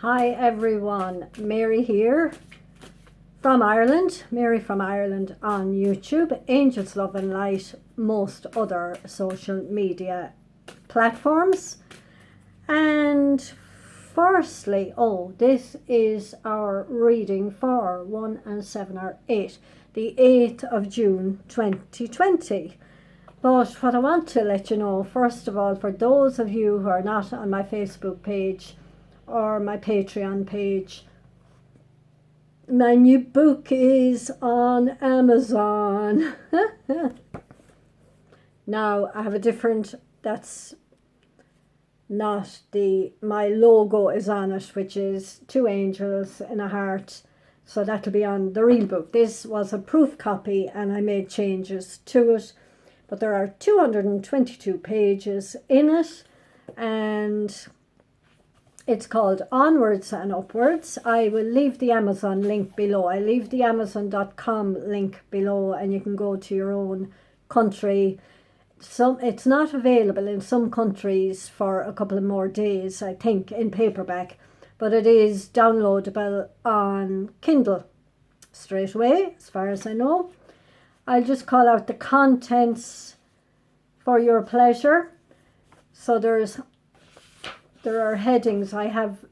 Hi everyone, Mary here from Ireland, Mary from Ireland on YouTube, Angels Love and Light, most other social media platforms. And firstly, this is our reading for 1 and 7 or 8, the 8th of June 2020. But what I want to let you know, first of all, for those of you who are not on my Facebook page or my Patreon page, my new book is on Amazon. Now I have a different, that's not my logo is on it, which is 2 angels in a heart, so that'll be on the real book. This was a proof copy and I made changes to it, but there are 222 pages in it, and it's called Onwards and Upwards. I will leave the Amazon link below. I leave the Amazon.com link below, and you can go to your own country. It's not available in some countries for a couple of more days, I think, in paperback, but it is downloadable on Kindle straight away, as far as I know. I'll just call out the contents for your pleasure. So there are headings. I have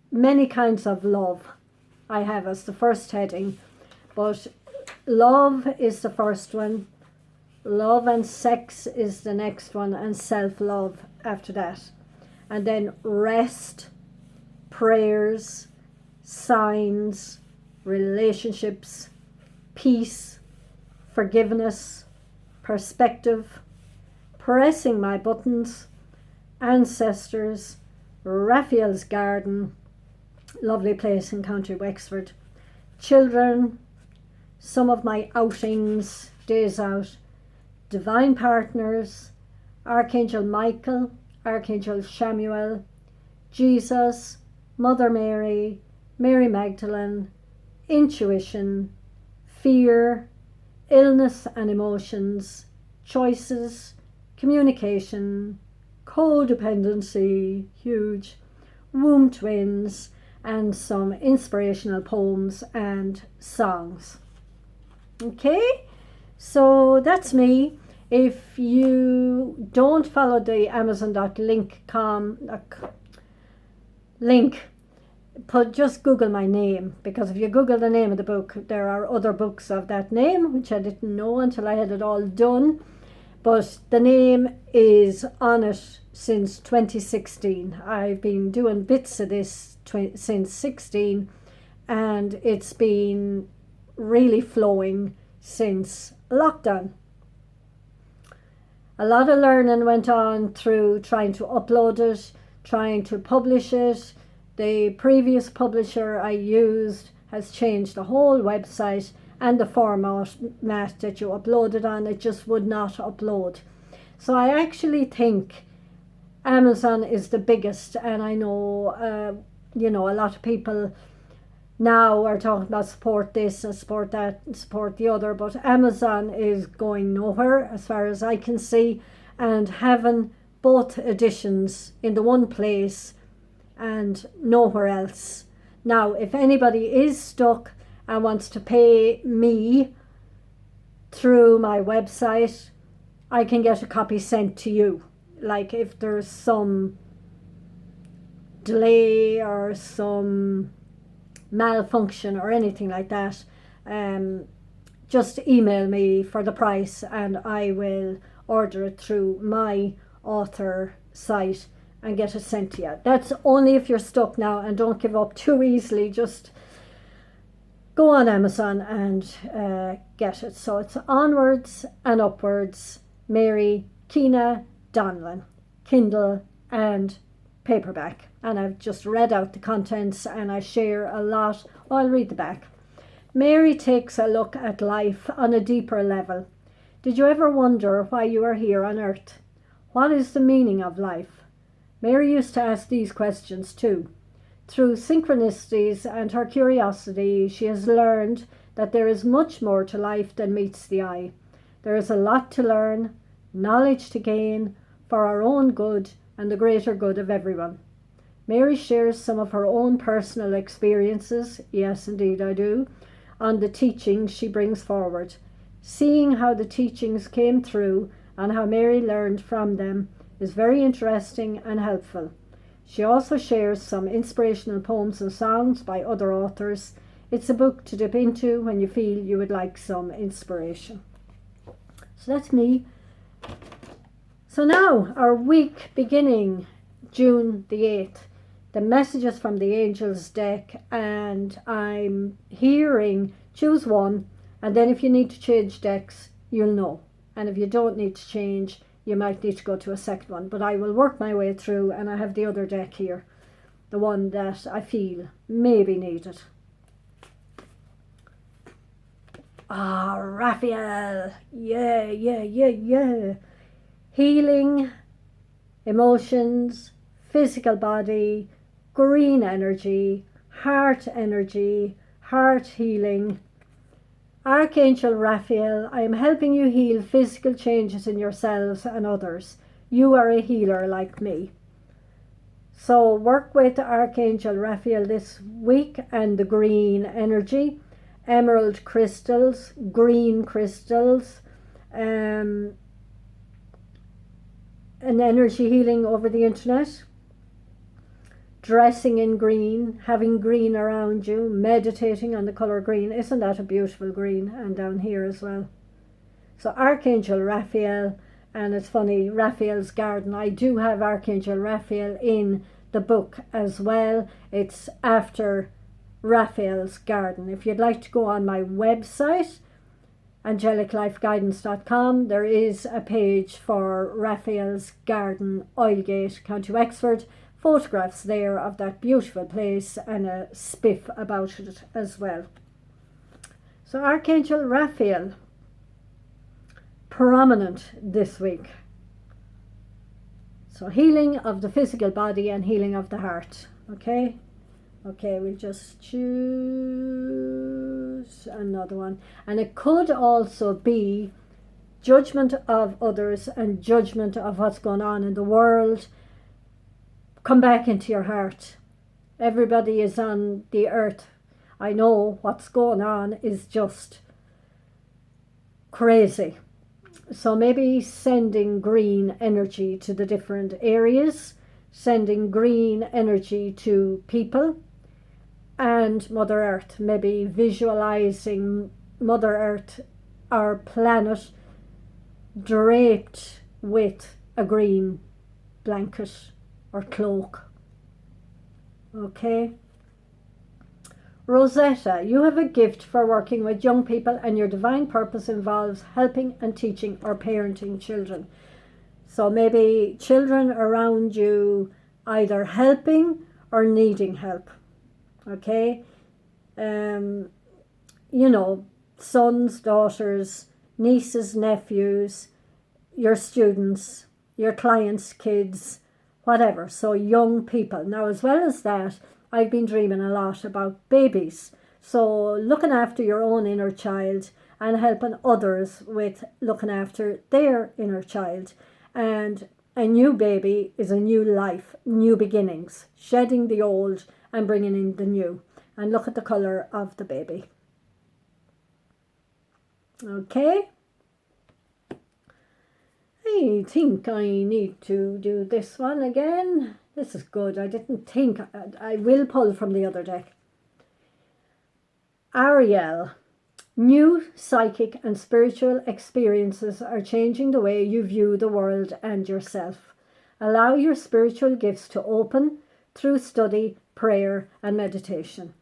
many kinds of love. I have as the first heading, but love is the first one. Love and sex is the next one, and self-love after that. And then rest, prayers, signs, relationships, peace, forgiveness, perspective, pressing my buttons, ancestors, Raphael's garden, lovely place in County Wexford, children, some of my outings, days out, divine partners, Archangel Michael, Archangel Samuel, Jesus, Mother Mary, Mary Magdalene, intuition, fear, illness and emotions, choices, communication, codependency, huge, womb twins, and some inspirational poems and songs. Okay, so that's me. If you don't follow the link, just Google my name, because if you Google the name of the book, there are other books of that name, which I didn't know until I had it all done. But the name is on it since 2016. I've been doing bits of this since 16, and it's been really flowing since lockdown. A lot of learning went on through trying to upload it, trying to publish it. The previous publisher I used has changed the whole website and the format that you uploaded on. It just would not upload. So I actually think Amazon is the biggest, and I know a lot of people now are talking about support this and support that and support the other, but Amazon is going nowhere as far as I can see, and having both editions in the one place and nowhere else. Now, if anybody is stuck and wants to pay me through my website, I can get a copy sent to you. Like if there's some delay or some malfunction or anything like that, just email me for the price and I will order it through my author site and get it sent to you. That's only if you're stuck now, and don't give up too easily. Just go on Amazon and get it. So it's Onwards and Upwards, Mary Keena Donlan, Kindle and paperback. And I've just read out the contents and I share a lot. I'll read the back. Mary takes a look at life on a deeper level. Did you ever wonder why you are here on earth? What is the meaning of life? Mary used to ask these questions too. Through synchronicities and her curiosity, she has learned that there is much more to life than meets the eye. There is a lot to learn, knowledge to gain for our own good and the greater good of everyone. Mary shares some of her own personal experiences, yes indeed I do, on the teachings she brings forward. Seeing how the teachings came through and how Mary learned from them is very interesting and helpful. She also shares some inspirational poems and songs by other authors. It's a book to dip into when you feel you would like some inspiration. So that's me. So now, our week beginning June the 8th, the messages from the angels deck, and I'm hearing choose one, and then if you need to change decks, you'll know. And if you don't need to change, you might need to go to a second one, but I will work my way through, and I have the other deck here, the one that I feel may be needed. Raphael, yeah. Healing, emotions, physical body, green energy, heart healing. Archangel Raphael, I am helping you heal physical changes in yourselves and others. You are a healer like me. So work with Archangel Raphael this week and the green energy, emerald crystals, green crystals, an energy healing over the internet, dressing in green, having green around you, meditating on the colour green. Isn't that a beautiful green? And down here as well. So Archangel Raphael, and it's funny, Raphael's Garden. I do have Archangel Raphael in the book as well. It's after Raphael's Garden. If you'd like to go on my website, angeliclifeguidance.com, there is a page for Raphael's Garden, Oilgate, County Wexford. Photographs there of that beautiful place and a spiff about it as well. So Archangel Raphael, prominent this week. So healing of the physical body and healing of the heart. Okay, we'll just choose another one. And it could also be judgment of others and judgment of what's going on in the world. Come back into your heart. Everybody is on the earth. I know what's going on is just crazy. So maybe sending green energy to the different areas, sending green energy to people and Mother Earth, maybe visualizing Mother Earth, our planet, draped with a green blanket or cloak. Okay. Rosetta, you have a gift for working with young people, and your divine purpose involves helping and teaching or parenting children. So maybe children around you either helping or needing help. Okay. Sons, daughters, nieces, nephews, your students, your clients' kids, whatever. So young people. Now, as well as that, I've been dreaming a lot about babies. So looking after your own inner child and helping others with looking after their inner child. And a new baby is a new life, new beginnings, shedding the old and bringing in the new. And look at the colour of the baby. Okay. I think I need to do this one again. This is good. I didn't think. I will pull from the other deck. Ariel. New psychic and spiritual experiences are changing the way you view the world and yourself. Allow your spiritual gifts to open through study, prayer and meditation.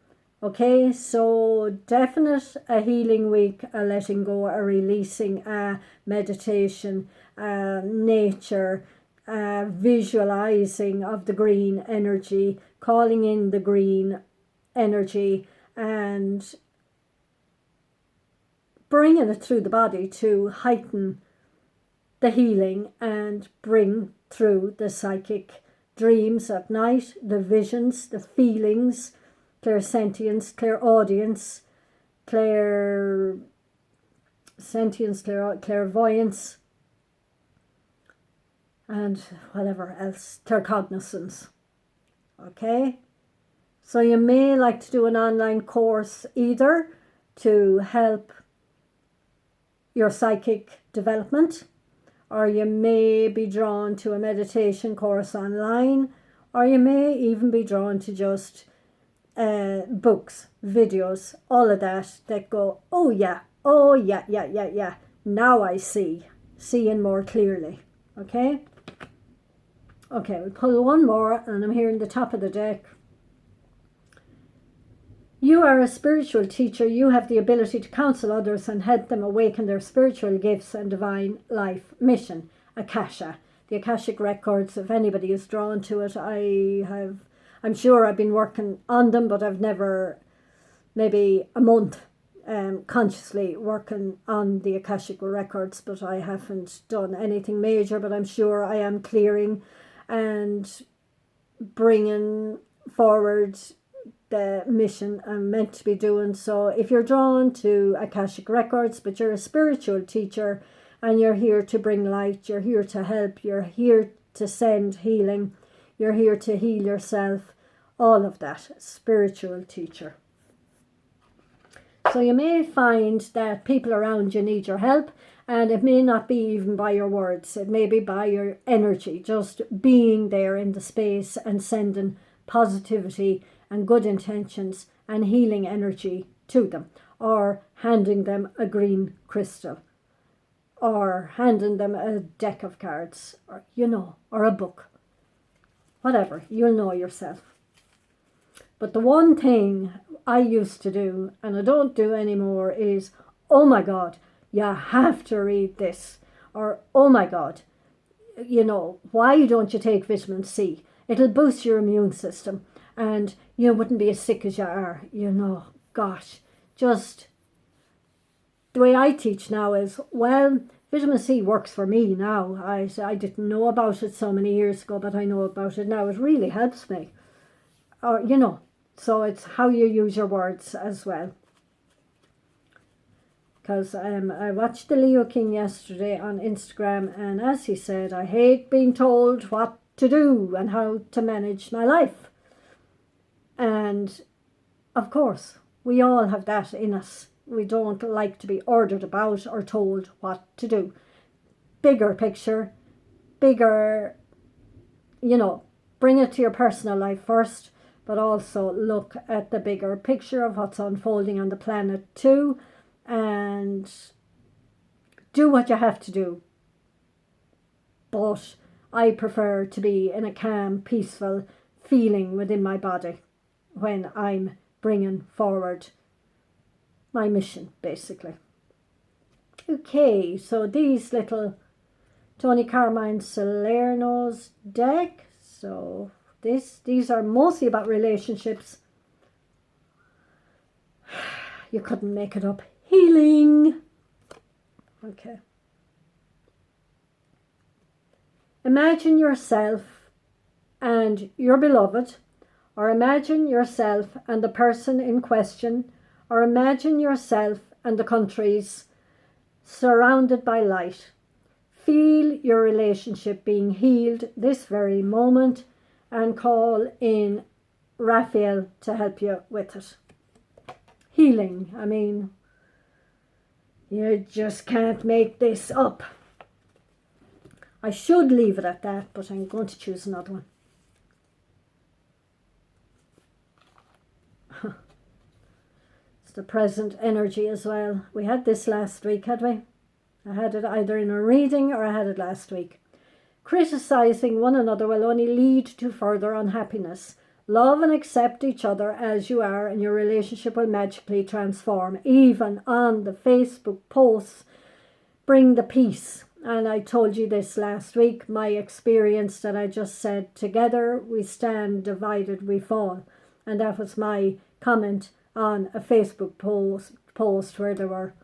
Okay, so definite a healing week, a letting go, a releasing, a meditation, nature, visualizing of the green energy, calling in the green energy and bringing it through the body to heighten the healing and bring through the psychic dreams at night, the visions, the feelings, clairsentience, clairaudience, clairvoyance, and whatever else, claircognizance. okay? So you may like to do an online course either to help your psychic development, or you may be drawn to a meditation course online, or you may even be drawn to just books, videos, all of that go, oh yeah, now I see, seeing more clearly, okay? Okay, we'll pull one more, and I'm here in the top of the deck. You are a spiritual teacher. You have the ability to counsel others and help them awaken their spiritual gifts and divine life mission. Akasha, the Akashic records. If anybody is drawn to it, I'm sure I've been working on them, but I've never, maybe a month, consciously working on the Akashic records, but I haven't done anything major. But I'm sure I am clearing and bringing forward the mission I'm meant to be doing. So if you're drawn to Akashic records, but you're a spiritual teacher and you're here to bring light, you're here to help, you're here to send healing, you're here to heal yourself, all of that, spiritual teacher. So you may find that people around you need your help, and it may not be even by your words, it may be by your energy, just being there in the space and sending positivity and good intentions and healing energy to them, or handing them a green crystal, or handing them a deck of cards, or or a book, whatever, you'll know yourself. But the one thing I used to do, and I don't do anymore, is, oh my God, you have to read this, or oh my God, why don't you take vitamin C? It'll boost your immune system and you wouldn't be as sick as you are, gosh. Just the way I teach now is, well, vitamin C works for me now. I didn't know about it so many years ago, but I know about it now. It really helps me. Or, so it's how you use your words as well. Because I watched the Leo King yesterday on Instagram, and as he said, I hate being told what to do and how to manage my life. And of course, we all have that in us. We don't like to be ordered about or told what to do. Bigger picture, bigger, bring it to your personal life first, but also look at the bigger picture of what's unfolding on the planet too, and do what you have to do. But I prefer to be in a calm, peaceful feeling within my body when I'm bringing forward my mission, basically. Okay, so these little Tony Carmine Salerno's deck. So these are mostly about relationships. You couldn't make it up. Healing. Okay. Imagine yourself and your beloved, or imagine yourself and the person in question, or imagine yourself and the countries surrounded by light. Feel your relationship being healed this very moment, and call in Raphael to help you with it. Healing, I mean, you just can't make this up. I should leave it at that, but I'm going to choose another one. It's the present energy as well. We had this last week, had we? I had it either in a reading or I had it last week. Criticizing one another will only lead to further unhappiness. Love and accept each other as you are, and your relationship will magically transform. Even on the Facebook posts, bring the peace. And I told you this last week, my experience that I just said, together we stand, divided we fall. And that was my comment on a Facebook post where they were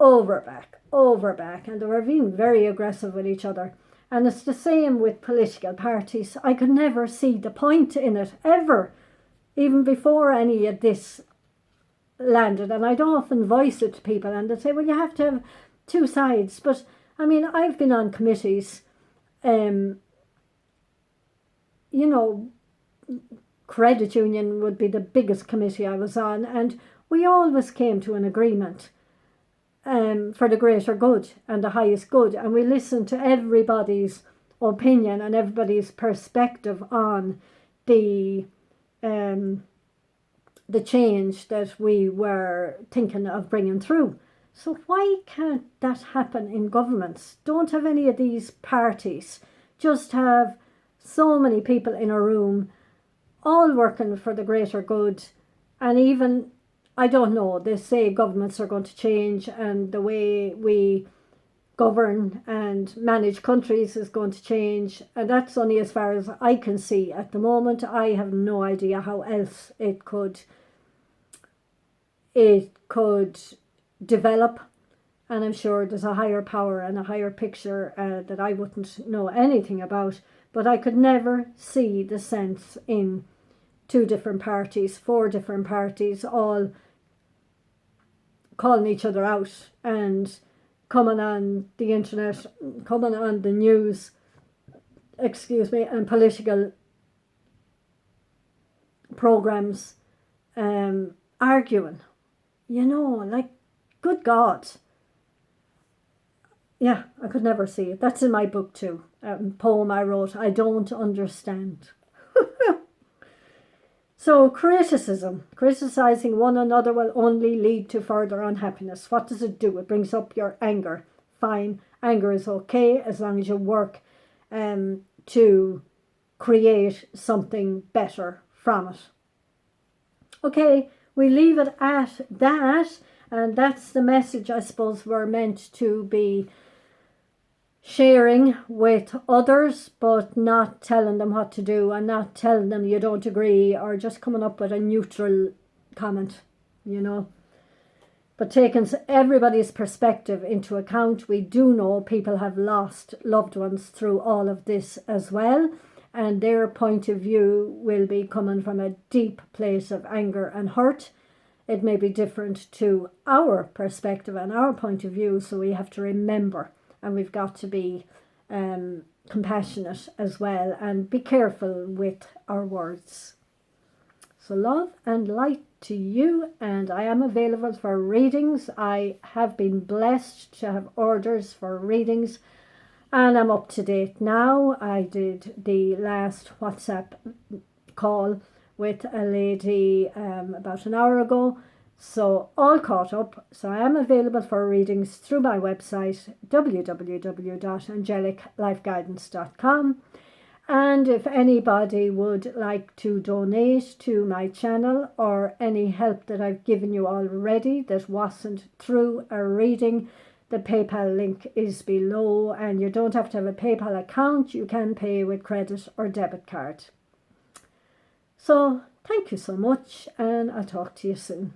over back, and they were being very aggressive with each other. And it's the same with political parties. I could never see the point in it, ever, even before any of this landed. And I'd often voice it to people, and they'd say, well, you have to have two sides. But, I mean, I've been on committees, credit union would be the biggest committee I was on, and we always came to an agreement for the greater good and the highest good, and we listened to everybody's opinion and everybody's perspective on the change that we were thinking of bringing through. So why can't that happen in governments? Don't have any of these parties. Just have so many people in a room, all working for the greater good. And even, I don't know, they say governments are going to change and the way we govern and manage countries is going to change. And that's only as far as I can see at the moment. I have no idea how else it could develop, and I'm sure there's a higher power and a higher picture that I wouldn't know anything about, but I could never see the sense in 2 different parties, 4 different parties, all calling each other out and coming on the internet, coming on the news, and political programs, arguing. Like, good God. Yeah, I could never see it. That's in my book too. A poem I wrote, I Don't Understand. So criticizing one another will only lead to further unhappiness. What does it do? It brings up your anger. Fine, anger is okay as long as you work to create something better from it. Okay, we leave it at that, and that's the message I suppose we're meant to be sharing with others, but not telling them what to do and not telling them you don't agree or just coming up with a neutral comment, But taking everybody's perspective into account, we do know people have lost loved ones through all of this as well, and their point of view will be coming from a deep place of anger and hurt. It may be different to our perspective and our point of view, so we have to remember, and we've got to be compassionate as well and be careful with our words. So love and light to you, and I am available for readings. I have been blessed to have orders for readings, and I'm up to date now. I did the last WhatsApp call with a lady about an hour ago, so all caught up. So I am available for readings through my website www.angeliclifeguidance.com, and if anybody would like to donate to my channel or any help that I've given you already that wasn't through a reading, the PayPal link is below, and you don't have to have a PayPal account. You can pay with credit or debit card. So thank you so much, and I'll talk to you soon.